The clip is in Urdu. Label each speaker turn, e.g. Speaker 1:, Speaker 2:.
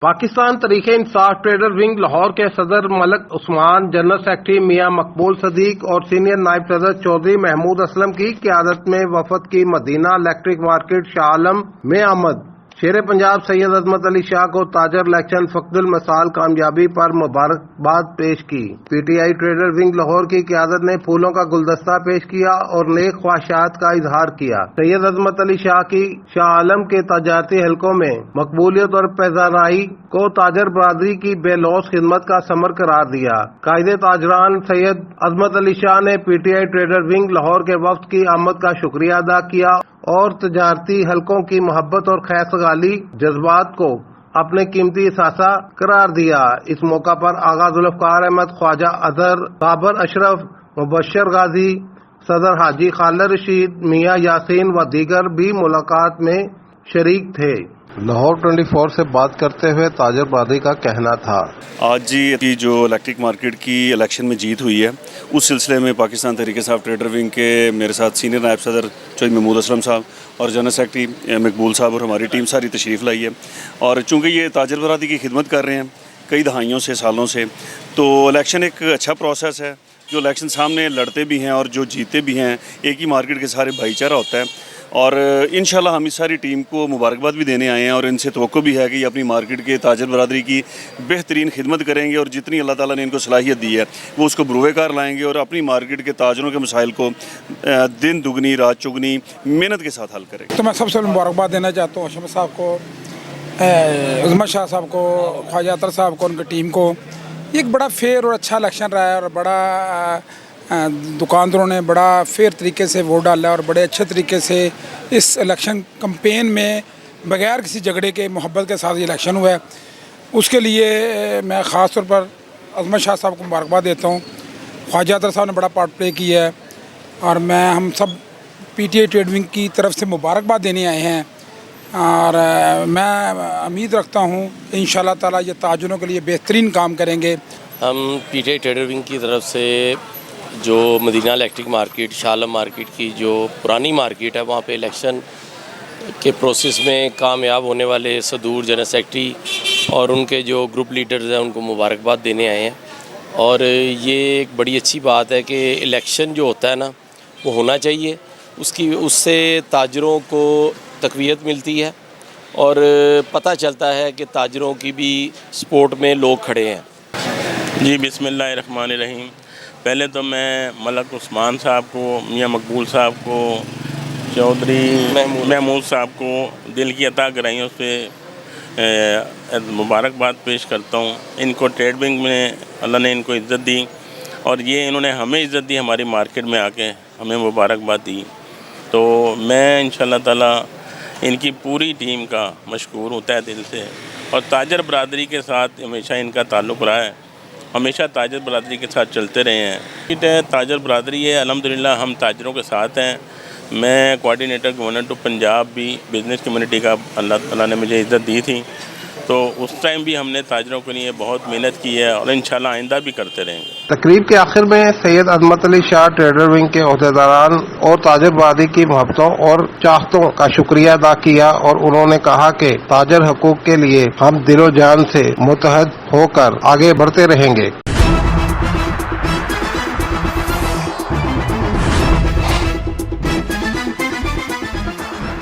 Speaker 1: پاکستان تحریک انصاف ٹریڈر ونگ لاہور کے صدر ملک عثمان، جنرل سیکرٹری میاں مقبول صدیق اور سینئر نائب صدر چودھری محمود اسلم کی قیادت میں وفد کی مدینہ الیکٹرک مارکیٹ شاہ عالم میں آمد۔ شیر پنجاب سید عظمت علی شاہ کو تاجر الیکشن فقد المثال کامیابی پر مبارکباد پیش کی۔ P T I trader wing Lahore کی قیادت نے پھولوں کا گلدستہ پیش کیا اور نیک خواہشات کا اظہار کیا۔ سید عظمت علی شاہ کی شاہ عالم کے تجارتی حلقوں میں مقبولیت اور پذیرائی کو تاجر برادری کی بے لوث خدمت کا ثمر قرار دیا۔ قائد تاجران سید عظمت علی شاہ نے P T I trader wing Lahore کے وفد کی آمد کا شکریہ ادا کیا اور تجارتی حلقوں کی محبت اور خیر سگالی جذبات کو اپنے قیمتی اثاثہ قرار دیا۔ اس موقع پر آغا ذوالفقار احمد، خواجہ اظہر، صابر اشرف، مبشر غازی، صدر حاجی خالد رشید، میاں یاسین و دیگر بھی ملاقات میں شریک تھے۔ لاہور 24 سے بات کرتے ہوئے تاجر برادری کا کہنا تھا،
Speaker 2: آج کی جو الیکٹرک مارکیٹ کی الیکشن میں جیت ہوئی ہے، اس سلسلے میں پاکستان تحریک انصاف ٹریڈر ونگ کے میرے ساتھ سینئر نائب صدر چودھری محمود اسلم صاحب اور جنرل سیکرٹری مقبول صاحب اور ہماری ٹیم ساری تشریف لائی ہے۔ اور چونکہ یہ تاجر برادری کی خدمت کر رہے ہیں کئی دہائیوں سے، سالوں سے، تو الیکشن ایک اچھا پروسیس ہے۔ جو الیکشن سامنے لڑتے بھی ہیں اور جو جیتے بھی ہیں، ایک ہی مارکیٹ کے سارے بھائی چارہ ہوتا ہے۔ اور انشاءاللہ ہم اس ساری ٹیم کو مبارکباد بھی دینے آئے ہیں اور ان سے توقع بھی ہے کہ یہ اپنی مارکیٹ کے تاجر برادری کی بہترین خدمت کریں گے اور جتنی اللہ تعالیٰ نے ان کو صلاحیت دی ہے وہ اس کو بروئے کار لائیں گے اور اپنی مارکیٹ کے تاجروں کے مسائل کو دن دگنی رات چگنی محنت کے ساتھ حل کریں گے۔
Speaker 3: تو میں سب سے مبارکباد دینا چاہتا ہوں شمس صاحب کو، عظمت شاہ صاحب کو، خواجہ اطہر صاحب کو، ان کی ٹیم کو۔ یہ ایک بڑا فیئر اور اچھا الیکشن رہا ہے اور بڑا دکانداروں نے بڑا فیئر طریقے سے ووٹ ڈالا اور بڑے اچھے طریقے سے اس الیکشن کمپین میں بغیر کسی جھگڑے کے محبت کے ساتھ یہ الیکشن ہوا ہے۔ اس کے لیے میں خاص طور پر عظمت شاہ صاحب کو مبارکباد دیتا ہوں۔ خواجہ اطہر صاحب نے بڑا پارٹ پلے کیا ہے اور ہم سب PTI trade wing کی طرف سے مبارکباد دینے آئے ہیں اور میں امید رکھتا ہوں کہ انشاءاللہ تعالیٰ یہ تاجروں کے لیے بہترین کام کریں گے۔
Speaker 4: ہم P T I trader wing کی طرف سے جو مدینہ electric market, Shah Alam market کی جو پرانی مارکیٹ ہے، وہاں پہ الیکشن کے پروسیس میں کامیاب ہونے والے صدور، جنرل سیکرٹری اور ان کے جو گروپ لیڈرز ہیں ان کو مبارکباد دینے آئے ہیں۔ اور یہ ایک بڑی اچھی بات ہے کہ الیکشن جو ہوتا ہے نا وہ ہونا چاہیے، اس سے تاجروں کو تقویت ملتی ہے اور پتہ چلتا ہے کہ تاجروں کی بھی سپورٹ میں لوگ کھڑے ہیں۔
Speaker 5: جی بسم اللہ الرحمن الرحیم۔ پہلے تو میں ملک عثمان صاحب کو، میاں مقبول صاحب کو، چودھری محمود صاحب کو دل کی عطا کرائیں اس پہ مبارکباد پیش کرتا ہوں۔ ان کو ٹریڈ ونگ میں اللہ نے ان کو عزت دی اور یہ انہوں نے ہمیں عزت دی، ہماری مارکیٹ میں آ کے ہمیں مبارکباد دی۔ تو میں انشاءاللہ تعالیٰ ان کی پوری ٹیم کا مشکور ہوتا ہے دل سے، اور تاجر برادری کے ساتھ ہمیشہ ان کا تعلق رہا ہے، ہمیشہ تاجر برادری کے ساتھ چلتے رہے ہیں۔ تاجر برادری ہے، الحمدللہ ہم تاجروں کے ساتھ ہیں۔ میں کوآرڈینیٹر گورنر ٹو پنجاب بھی بزنس کمیونٹی کا اللہ تعالیٰ نے مجھے عزت دی تھی، تو اس ٹائم بھی ہم نے تاجروں کے لیے بہت محنت کی ہے اور انشاءاللہ آئندہ بھی کرتے رہیں گے۔
Speaker 1: تقریب کے آخر میں سید عظمت علی شاہ ٹریڈر ونگ کے عہدیداران اور تاجر برادری کی محبتوں اور چاہتوں کا شکریہ ادا کیا اور انہوں نے کہا کہ تاجر حقوق کے لیے ہم دل و جان سے متحد ہو کر آگے بڑھتے رہیں گے۔